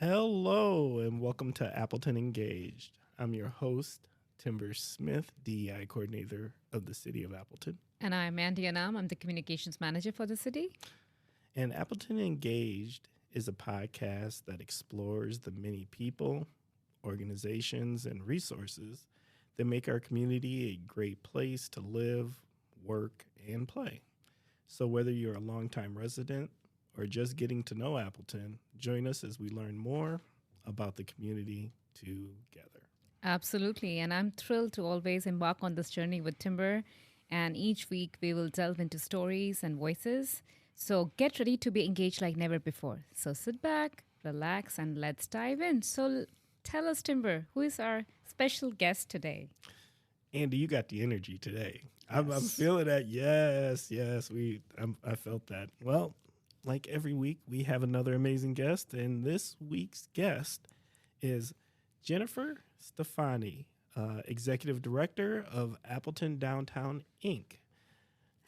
Hello and welcome to Appleton Engaged. I'm your host, Timber Smith, DEI coordinator of the city of Appleton. And I'm Mandy Anam. I'm the communications manager for the city. And Appleton Engaged is a podcast that explores the many people, organizations, and resources that make our community a great place to live, work, and play. So whether you're a longtime resident or just getting to know Appleton, join us as we learn more about the community together. Absolutely. And I'm thrilled to always embark on this journey with Timber. And each week we will delve into stories and voices. So get ready to be engaged like never before. So sit back, relax, and let's dive in. So tell us, Timber, who is our special guest today? Andy, you got the energy today. I'm feeling that. Yes. I felt that. Well, like every week, we have another amazing guest, and this week's guest is Jennifer Stephany, Executive Director of Appleton Downtown Inc.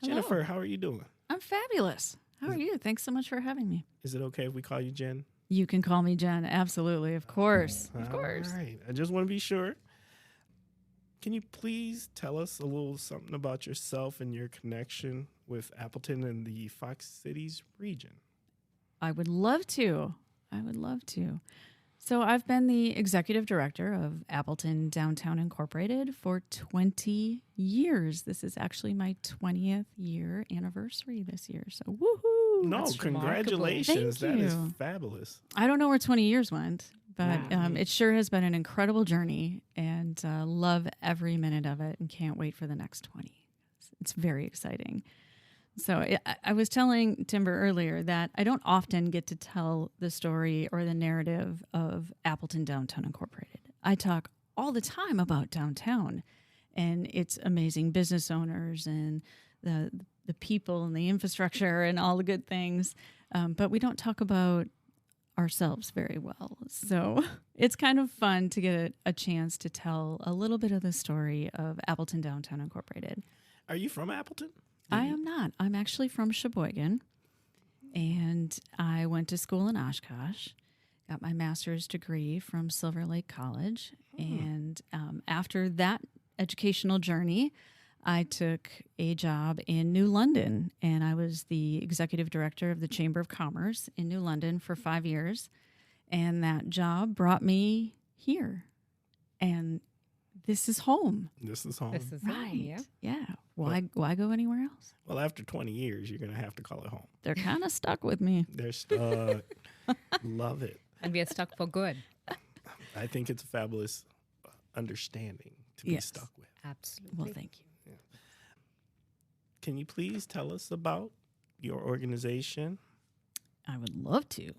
Hello. Jennifer, how are you doing? I'm fabulous. How are you? Thanks so much for having me. Is it okay if we call you Jen? You can call me Jen. Absolutely. Of course. Of course. All right. I just want to be sure. Can you please tell us a little something about yourself and your connection with Appleton and the Fox Cities region? I would love to. So I've been the executive director of Appleton Downtown Incorporated for 20 years. This is actually my 20th year anniversary this year. So woohoo! No, That's congratulations. Thank That is you. fabulous. I don't know where 20 years went, but Wow. it sure has been an incredible journey, and love every minute of it and can't wait for the next 20. It's very exciting. So I was telling Timber earlier that I don't often get to tell the story or the narrative of Appleton Downtown Incorporated. I talk all the time about downtown and its amazing business owners and the people and the infrastructure and all the good things, but we don't talk about ourselves very well. So it's kind of fun to get a chance to tell a little bit of the story of Appleton Downtown Incorporated. Are you from Appleton? I am not. I'm actually from Sheboygan, and I went to school in Oshkosh, got my master's degree from Silver Lake College, and after that educational journey, I took a job in New London, and I was the executive director of the Chamber of Commerce in New London for 5 years, and that job brought me here, and this is home. This is home. This is Right. yeah. Yeah. Why go anywhere else? Well, after 20 years, you're going to have to call it home. They're kind of stuck with me. They're stuck. Love it. And we are stuck for good. I think it's a fabulous understanding to be Yes. stuck with. Absolutely. Well, thank you. Can you please tell us about your organization? I would love to.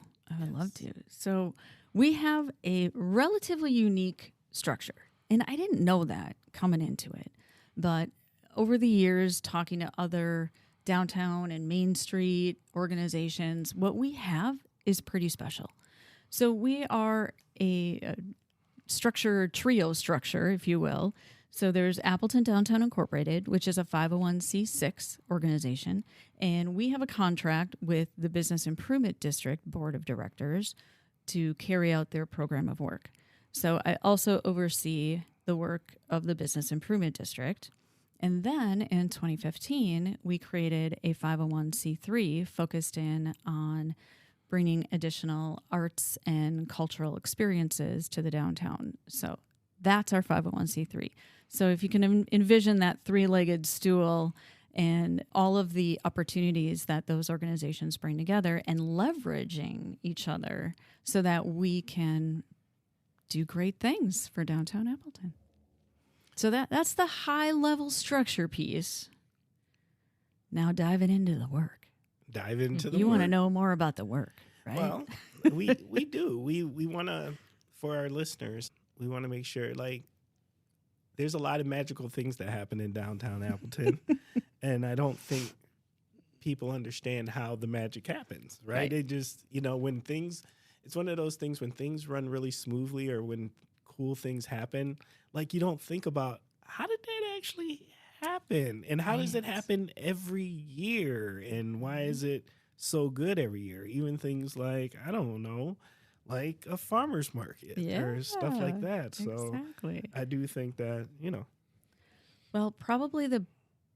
So we have a relatively unique structure, and I didn't know that coming into it. But over the years, talking to other downtown and Main Street organizations, what we have is pretty special. So we are a trio structure, if you will. So there's Appleton Downtown Incorporated, which is a 501c6 organization, and we have a contract with the Business Improvement District Board of Directors to carry out their program of work. So I also oversee the work of the Business Improvement District. And then in 2015, we created a 501c3 focused in on bringing additional arts and cultural experiences to the downtown. So that's our 501c3. So if you can envision that three-legged stool and all of the opportunities that those organizations bring together and leveraging each other so that we can do great things for downtown Appleton. So that's the high-level structure piece. Now diving into the work. Dive into the You want to work. know more about the work, right? Well, we do. We want to, for our listeners, we want to make sure, like, there's a lot of magical things that happen in downtown Appleton, and I don't think people understand how the magic happens, right? Right. They just, when things, it's one of those things when things run really smoothly or when cool things happen, like you don't think about how did that actually happen and how does it happen every year and why is it so good every year? Even things like, I don't know, like a farmer's market or stuff like that. So exactly. I do think that, Well, probably the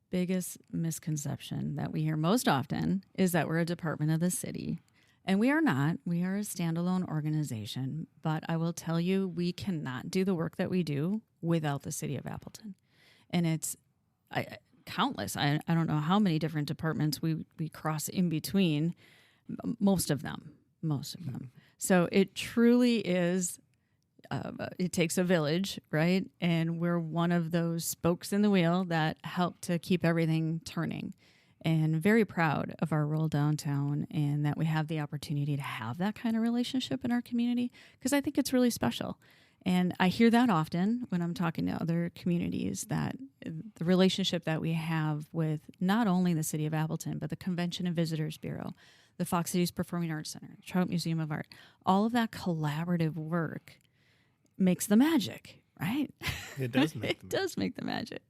biggest misconception that we hear most often is that we're a department of the city. And we are not. We are a standalone organization. But I will tell you, we cannot do the work that we do without the city of Appleton. And it's countless. I don't know how many different departments we cross in between. Most of them. So it truly is, it takes a village, right? And we're one of those spokes in the wheel that help to keep everything turning. And very proud of our role downtown and that we have the opportunity to have that kind of relationship in our community, because I think it's really special. And I hear that often when I'm talking to other communities, that the relationship that we have with not only the City of Appleton, but the Convention and Visitors Bureau, the Fox Cities Performing Arts Center, Trout Museum of Art, all of that collaborative work makes the magic, right? It does make it does make the magic.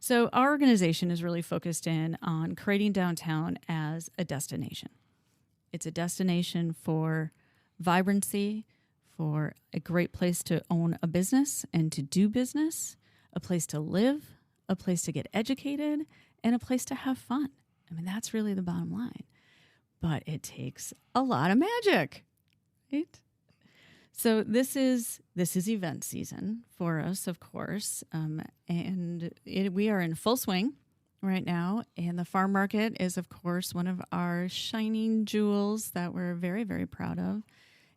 So our organization is really focused in on creating downtown as a destination. It's a destination for vibrancy, for a great place to own a business and to do business, a place to live, a place to get educated, and a place to have fun. I mean, that's really the bottom line. But it takes a lot of magic, right? So this is event season for us, of course, and we are in full swing right now. And the farm market is, of course, one of our shining jewels that we're very, very proud of.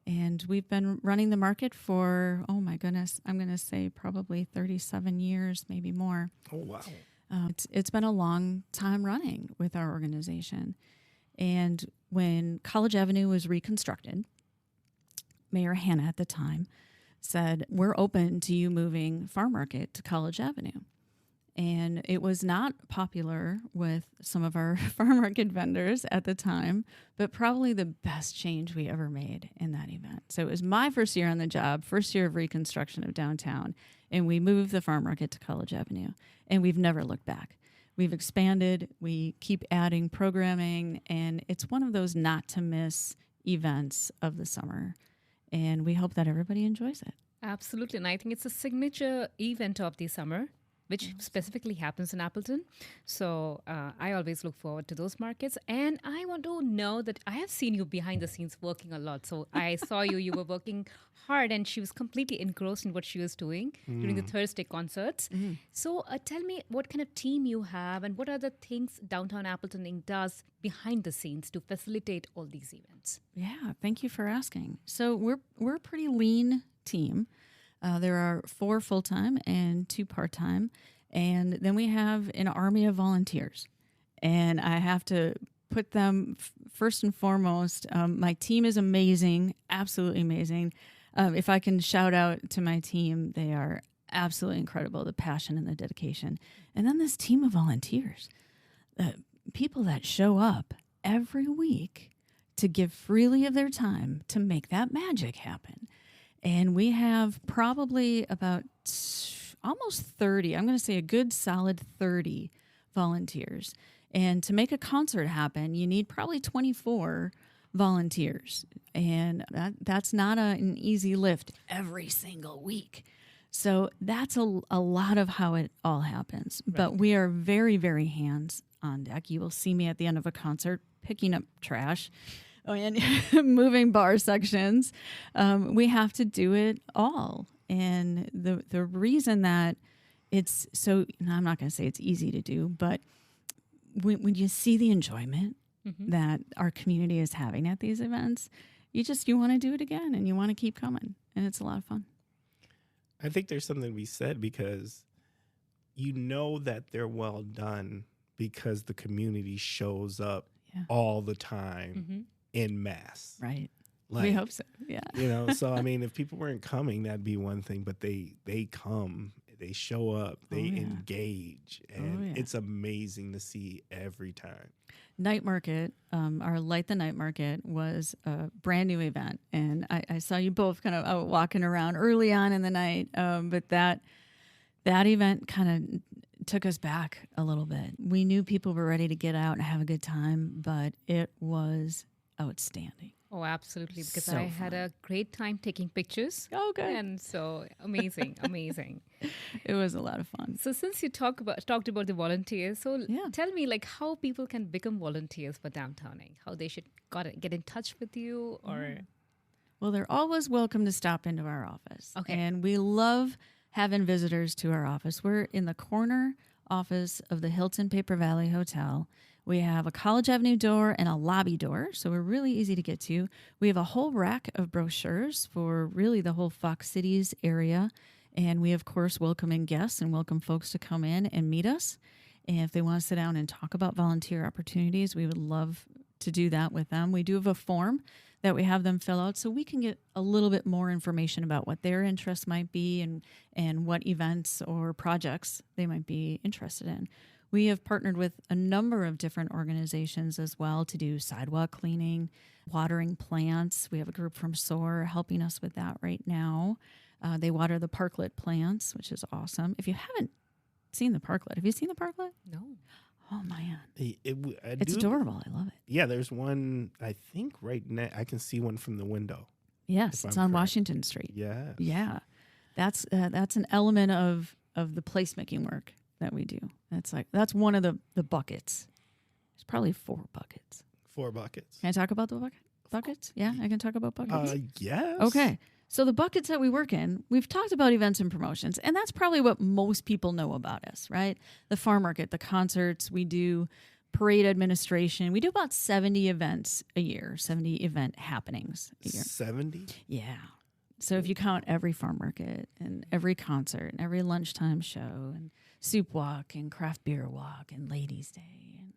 And we've been running the market for, oh my goodness, I'm going to say probably 37 years, maybe more. Oh, wow. It's been a long time running with our organization. And when College Avenue was reconstructed, Mayor Hanna at the time said, we're open to you moving Farm Market to College Avenue. And it was not popular with some of our farm market vendors at the time, but probably the best change we ever made in that event. So it was my first year on the job, first year of reconstruction of downtown, and we moved the farm market to College Avenue, and we've never looked back. We've expanded, we keep adding programming, and it's one of those not to miss events of the summer. And we hope that everybody enjoys it. Absolutely. And I think it's a signature event of the summer, which specifically happens in Appleton. So I always look forward to those markets. And I want to know that I have seen you behind the scenes working a lot. So I saw you were working hard, and she was completely engrossed in what she was doing during the Thursday concerts. So tell me what kind of team you have and what are the things Downtown Appleton Inc. does behind the scenes to facilitate all these events? Yeah, thank you for asking. So we're a pretty lean team. There are 4 full-time and 2 part-time. And then we have an army of volunteers. And I have to put them first and foremost. My team is amazing, absolutely amazing. If I can shout out to my team, they are absolutely incredible, the passion and the dedication. And then this team of volunteers, people that show up every week to give freely of their time to make that magic happen. And we have probably about almost 30, I'm going to say a good solid 30 volunteers. And to make a concert happen, you need probably 24 volunteers. And that's not an easy lift every single week. So that's a lot of how it all happens. Right. But we are very, very hands on deck. You will see me at the end of a concert picking up trash and moving bar sections. We have to do it all. And the reason that it's so, I'm not going to say it's easy to do, but when you see the enjoyment that our community is having at these events, you want to do it again and you want to keep coming. And it's a lot of fun. I think there's something to be said because you know that they're well done because the community shows up all the time in mass. Right. Like, we hope so. Yeah. So I mean, if people weren't coming, that'd be one thing, but they come, they show up, they engage, and it's amazing to see every time. Night Market, our Light the Night Market was a brand new event, and I saw you both kind of out walking around early on in the night, but that event kind of took us back a little bit. We knew people were ready to get out and have a good time, but it was outstanding. Oh, absolutely. Because So I had fun. a great time taking pictures. Oh, good. And so amazing, amazing. It was a lot of fun. So since you talked about the volunteers, so Yeah. tell me like how people can become volunteers for downtowning, how they should get in touch with you or Well, they're always welcome to stop into our office. Okay. And we love having visitors to our office. We're in the corner office of the Hilton Paper Valley Hotel. We have a College Avenue door and a lobby door, so we're really easy to get to. We have a whole rack of brochures for really the whole Fox Cities area. And we, of course, welcome in guests and welcome folks to come in and meet us. And if they want to sit down and talk about volunteer opportunities, we would love to do that with them. We do have a form that we have them fill out so we can get a little bit more information about what their interests might be and what events or projects they might be interested in. We have partnered with a number of different organizations as well to do sidewalk cleaning, watering plants. We have a group from SOAR helping us with that right now. They water the parklet plants, which is awesome. If you haven't seen the parklet, have you seen the parklet? no? Oh, man. It's Adorable. I love it. Yeah, there's one, I think right now, I can see one from the window. Yes, If it's I'm on correct. Washington Street. Yeah. Yeah, that's an element of the placemaking work that we do. That's one of the buckets. There's probably 4 buckets. 4 buckets. Can I talk about the buckets? Yeah, I can talk about buckets. Yes. Okay. So the buckets that we work in, we've talked about events and promotions, and that's probably what most people know about us, right? The farm market, the concerts, we do parade administration. We do about 70 events a year, 70 event happenings a year. 70? Yeah. So if you count every farm market and every concert and every lunchtime show and soup walk and craft beer walk and ladies' day and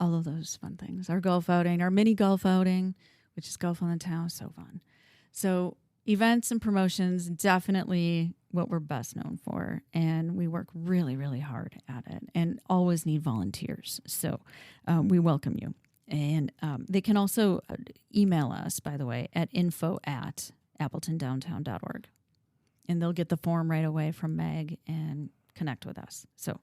all of those fun things, our golf outing, our mini golf outing, which is golf on the town, so fun. So events and promotions, definitely what we're best known for. And we work really, really hard at it and always need volunteers. So we welcome you. And they can also email us, by the way, at info@appletondowntown.org. And they'll get the form right away from Meg and connect with us. So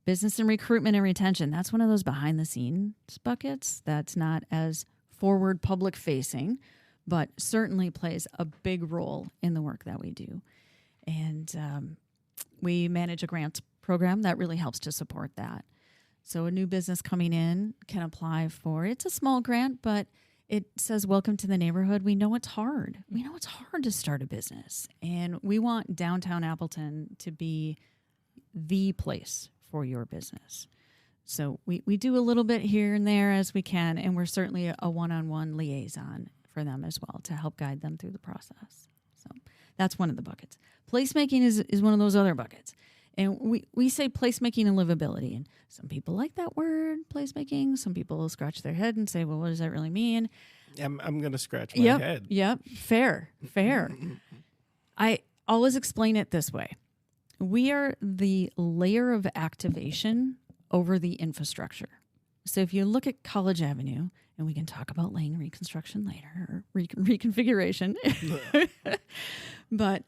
business and recruitment and retention, that's one of those behind the scenes buckets that's not as forward public facing, but certainly plays a big role in the work that we do. And we manage a grants program that really helps to support that. So a new business coming in can apply for, it's a small grant, but it says, welcome to the neighborhood. We know it's hard. We know it's hard to start a business. And we want downtown Appleton to be the place for your business. So we do a little bit here and there as we can, and we're certainly a one-on-one liaison for them as well to help guide them through the process. So that's one of the buckets. Placemaking is one of those other buckets. And we say placemaking and livability. And some people like that word, placemaking. Some people will scratch their head and say, well, what does that really mean? I'm going to scratch my head. Yep. Fair. I always explain it this way. We are the layer of activation over the infrastructure. So if you look at College Avenue, and we can talk about lane reconstruction later, or reconfiguration, but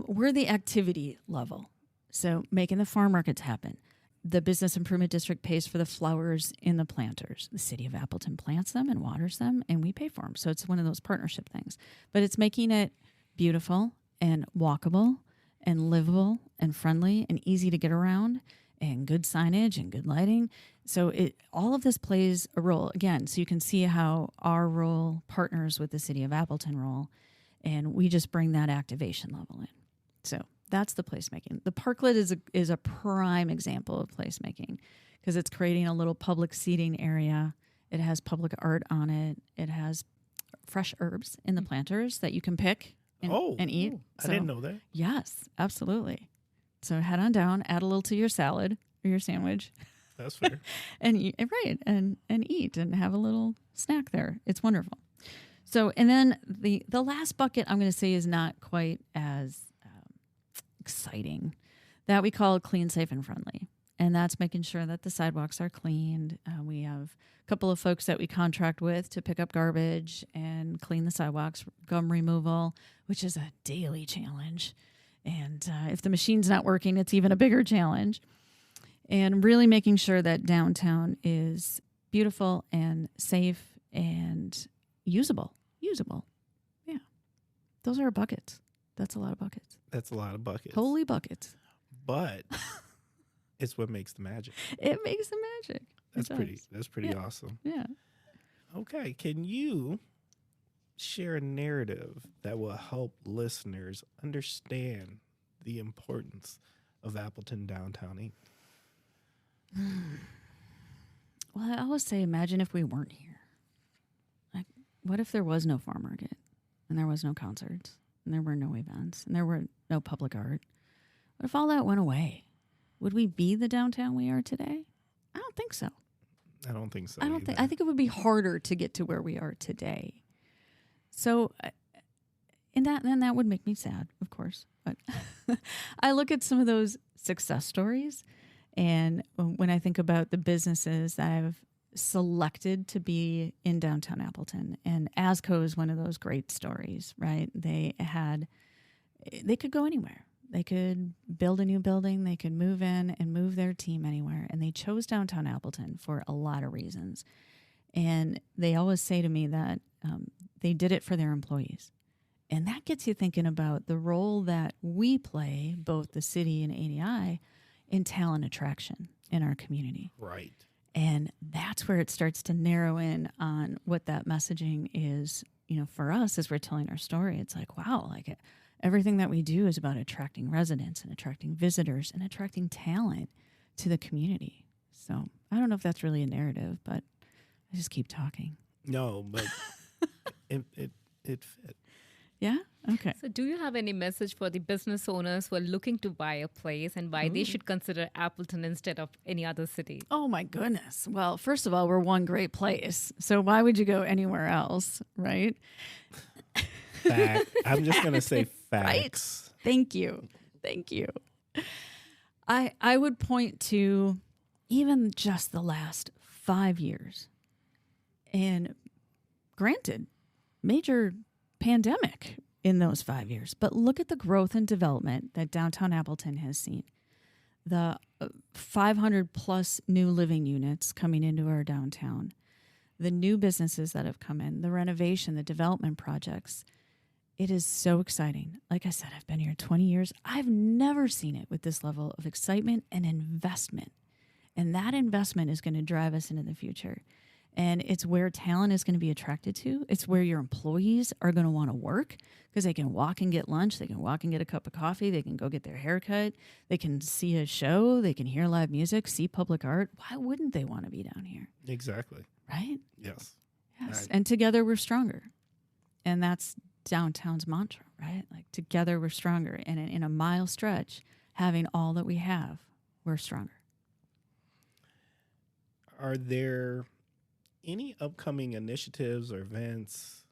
we're the activity level. So making the farm markets happen. The Business Improvement District pays for the flowers in the planters. The city of Appleton plants them and waters them, and we pay for them. So it's one of those partnership things. But it's making it beautiful and walkable and livable and friendly and easy to get around and good signage and good lighting. So all of this plays a role, again, so you can see how our role partners with the city of Appleton role, and we just bring that activation level in. So that's the placemaking. The parklet is a prime example of placemaking because it's creating a little public seating area. It has public art on it. It has fresh herbs in the planters that you can pick and eat. I didn't know that. Yes, absolutely. So head on down, add a little to your salad or your sandwich. That's fair. and eat, and eat and have a little snack there. It's wonderful. So, and then the last bucket I'm going to say is not quite as exciting. That we call clean, safe, and friendly. And that's making sure that the sidewalks are cleaned. We have a couple of folks that we contract with to pick up garbage and clean the sidewalks, gum removal, which is a daily challenge. And if the machine's not working, it's even a bigger challenge. And really making sure that downtown is beautiful and safe and usable. Yeah. Those are our buckets. That's a lot of buckets. That's a lot of buckets. Holy buckets. But it's what makes the magic. It makes the magic. That's pretty Yeah. awesome. Yeah. Okay. Can you share a narrative that will help listeners understand the importance of Appleton Downtown Inc? Well, I always say, imagine if we weren't here. Like, what if there was no farm market and there was no concerts and there were no events and there were no public art? What if all that went away? Would we be the downtown we are today? I don't think so. I don't think so. I think it would be harder to get to where we are today. So, and that would make me sad, of course. But I look at some of those success stories, and when I think about the businesses that I've selected to be in downtown Appleton, and Asco is one of those great stories, right? They could go anywhere. They could build a new building. They could move in and move their team anywhere. And they chose downtown Appleton for a lot of reasons. And they always say to me that they did it for their employees. And that gets you thinking about the role that we play, both the city and ADI, in talent attraction in our community. Right. And that's where it starts to narrow in on what that messaging is, for us as we're telling our story. It's like, wow, like everything that we do is about attracting residents and attracting visitors and attracting talent to the community. So I don't know if that's really a narrative, but I just keep talking. No, but it fit. Yeah? Okay. So do you have any message for the business owners who are looking to buy a place and why they should consider Appleton instead of any other city? Oh, my goodness. Well, first of all, we're one great place. So why would you go anywhere else, right? I'm just going to say facts. Right? Thank you. I would point to even just the last 5 years. And granted, major pandemic in those 5 years. But look at the growth and development that downtown Appleton has seen. The 500 plus new living units coming into our downtown, the new businesses that have come in, the renovation, the development projects. It is so exciting. Like I said, I've been here 20 years. I've never seen it with this level of excitement and investment. And that investment is going to drive us into the future. And it's where talent is going to be attracted to. It's where your employees are going to want to work because they can walk and get lunch. They can walk and get a cup of coffee. They can go get their hair cut. They can see a show. They can hear live music, see public art. Why wouldn't they want to be down here? Exactly. Right? Yes. And together we're stronger. And that's downtown's mantra, right? Like together we're stronger. And in a mile stretch, having all that we have, we're stronger. Are there any upcoming initiatives or events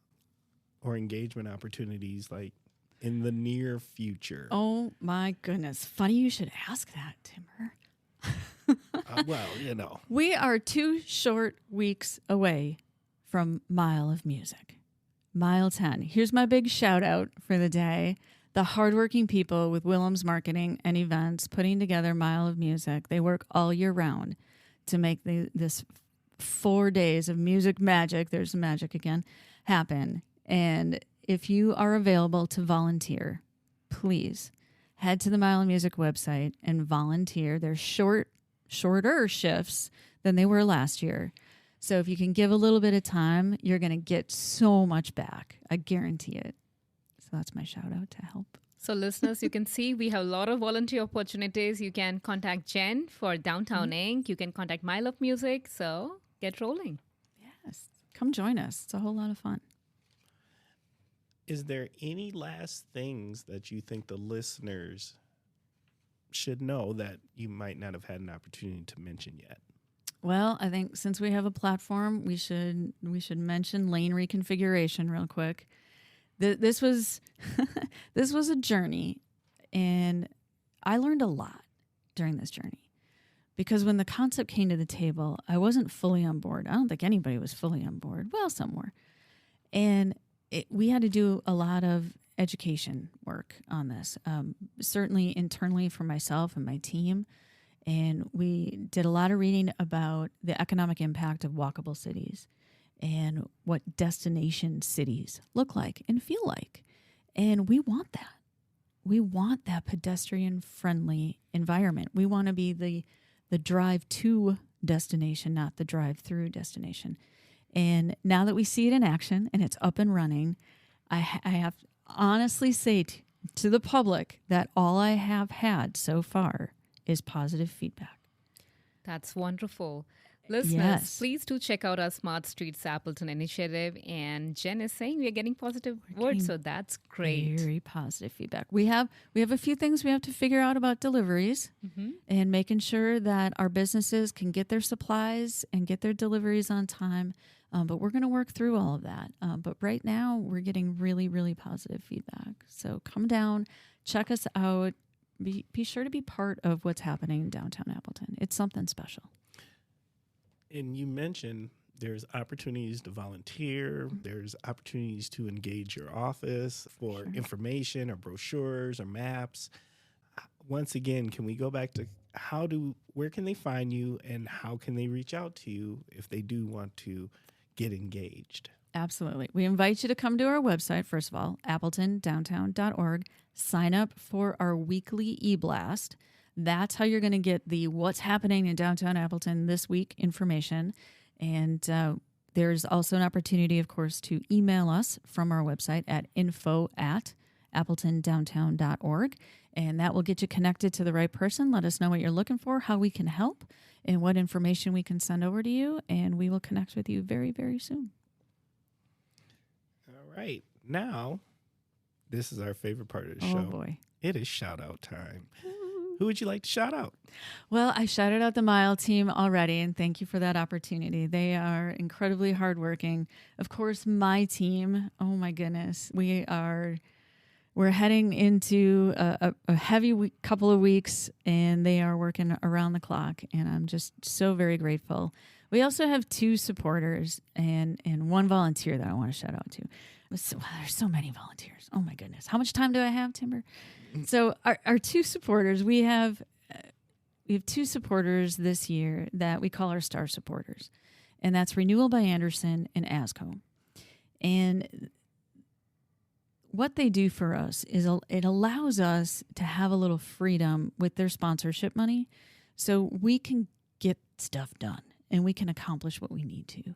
or engagement opportunities like in the near future? Oh my goodness. Funny you should ask that, Timber. Well, We are 2 short weeks away from Mile of Music. Mile 10. Here's my big shout out for the day. The hardworking people with Willems Marketing and Events putting together Mile of Music. They work all year round to make this 4 days of music magic, there's the magic again, happen. And if you are available to volunteer, please head to the Mile of Music website and volunteer. They're shorter shifts than they were last year. So if you can give a little bit of time, you're going to get so much back. I guarantee it. So that's my shout out to help. So listeners, you can see we have a lot of volunteer opportunities. You can contact Jen for Downtown Inc. You can contact Mile of Music. So get rolling. Yes. Come join us. It's a whole lot of fun. Is there any last things that you think the listeners should know that you might not have had an opportunity to mention yet? Well, I think since we have a platform, we should mention lane reconfiguration real quick. This was this was a journey, and I learned a lot during this journey. Because when the concept came to the table, I wasn't fully on board. I don't think anybody was fully on board. Well, some were. And we had to do a lot of education work on this, certainly internally for myself and my team. And we did a lot of reading about the economic impact of walkable cities and what destination cities look like and feel like. And we want that. We want that pedestrian-friendly environment. We want to be the drive-to destination, not the drive-through destination. And now that we see it in action and it's up and running, I have to honestly say to the public that all I have had so far is positive feedback. That's wonderful. Listeners, Yes. please do check out our Smart Streets Appleton initiative. And Jen is saying we are getting positive words, so that's great. Very positive feedback. We have a few things we have to figure out about deliveries and making sure that our businesses can get their supplies and get their deliveries on time. But we're going to work through all of that. But right now, we're getting really, really positive feedback. So come down, check us out. Be sure to be part of what's happening in downtown Appleton. It's something special. And you mentioned there's opportunities to volunteer. There's opportunities to engage your office for information or brochures or maps. Once again, can we go back to where can they find you and how can they reach out to you if they do want to get engaged? Absolutely. We invite you to come to our website, first of all, appletondowntown.org. Sign up for our weekly e-blast. That's how you're going to get the what's happening in downtown Appleton this week information. And there's also an opportunity, of course, to email us from our website at info@appletondowntown.org. And that will get you connected to the right person. Let us know what you're looking for, how we can help, and what information we can send over to you. And we will connect with you very, very soon. All right. Now, this is our favorite part of the show. Oh, boy. It is shout out time. Who would you like to shout out? Well, I shouted out the Mile team already, and thank you for that opportunity. They are incredibly hardworking. Of course, my team, oh my goodness, we're heading into a heavy couple of weeks, and they are working around the clock, and I'm just so very grateful. We also have 2 supporters and 1 volunteer that I want to shout out to. So, there's so many volunteers. Oh my goodness. How much time do I have, Timber? So our 2 supporters, we have 2 supporters this year that we call our star supporters. And that's Renewal by Anderson and ASCO. And what they do for us is it allows us to have a little freedom with their sponsorship money so we can get stuff done and we can accomplish what we need to.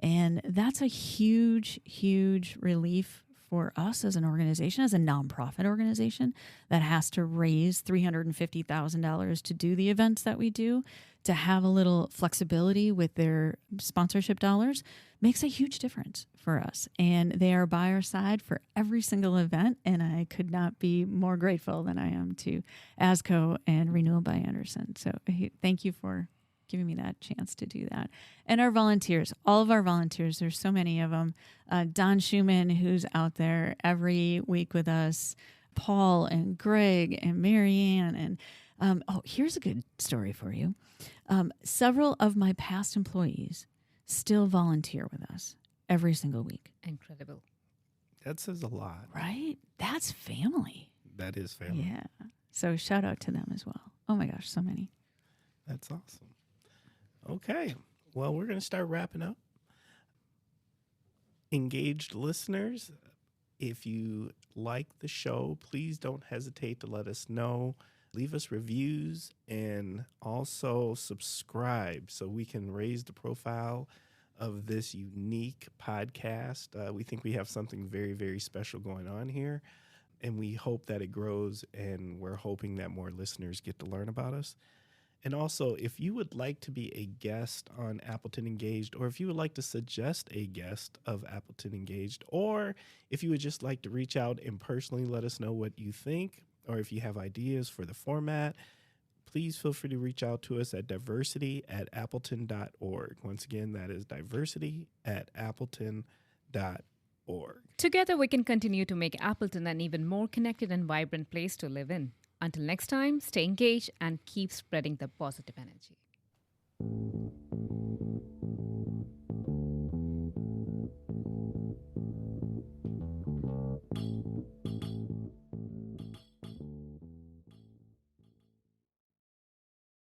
And that's a huge, huge relief for us as an organization, as a nonprofit organization that has to raise $350,000 to do the events that we do, to have a little flexibility with their sponsorship dollars makes a huge difference for us. And they are by our side for every single event. And I could not be more grateful than I am to ASCO and Renewal by Anderson. So thank you for giving me that chance to do that. And our volunteers, all of our volunteers, there's so many of them. Don Schumann, who's out there every week with us, Paul and Greg and Marianne. And here's a good story for you. Several of my past employees still volunteer with us every single week. Incredible. That says a lot. Right? That's family. That is family. Yeah. So shout out to them as well. Oh my gosh, so many. That's awesome. Okay. Well, we're going to start wrapping up. Engaged listeners, if you like the show, please don't hesitate to let us know. Leave us reviews and also subscribe so we can raise the profile of this unique podcast. We think we have something very, very special going on here, and we hope that it grows, and we're hoping that more listeners get to learn about us. And also, if you would like to be a guest on Appleton Engaged, or if you would like to suggest a guest of Appleton Engaged, or if you would just like to reach out and personally let us know what you think, or if you have ideas for the format, please feel free to reach out to us at diversity@appleton.org. Once again, that is diversity@appleton.org. Together, we can continue to make Appleton an even more connected and vibrant place to live in. Until next time, stay engaged and keep spreading the positive energy.